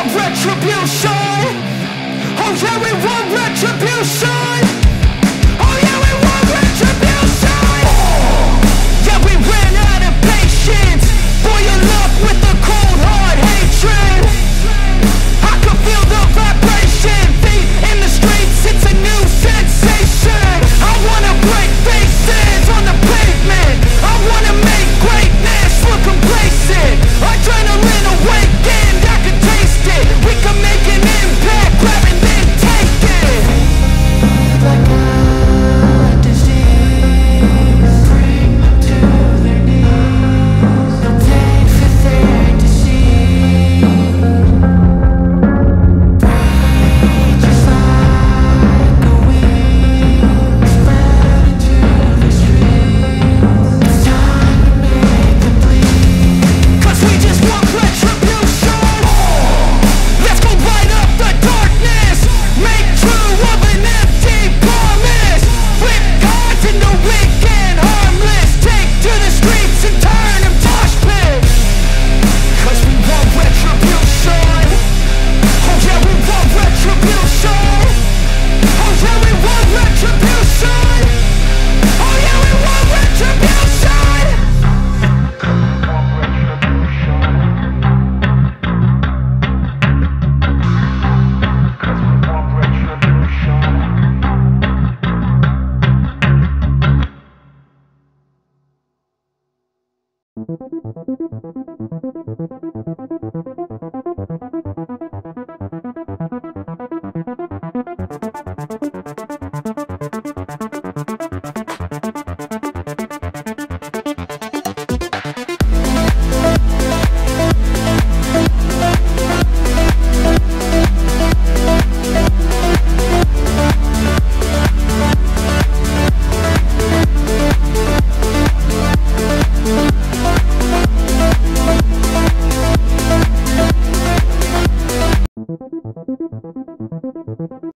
want retribution. Oh yeah, we want retribution. Oh yeah, we want retribution. Yeah, we ran out of patience. Boil up with the cold hard hatred. I can feel the vibration. Feet in the streets, it's a new sensation. I wanna break faces on the pavement. I wanna make greatness look complacent. Adrenaline awakened, I can taste it. We can make an impact, grab and then take it. Like a disease, bring them to their knees. They'll take for their disease. Breathe just like a weed, spread into the streets. It's time to make them bleed. 'Cause we just want retribution. Let's go light up the darkness. Make true of an empty promise. Flip gods into weak and harmless. Take to the streets and turn them mosh pits. 'Cause we want retribution. Oh yeah, we want retribution. Oh yeah, we want retribution. Oh yeah, we want retribution.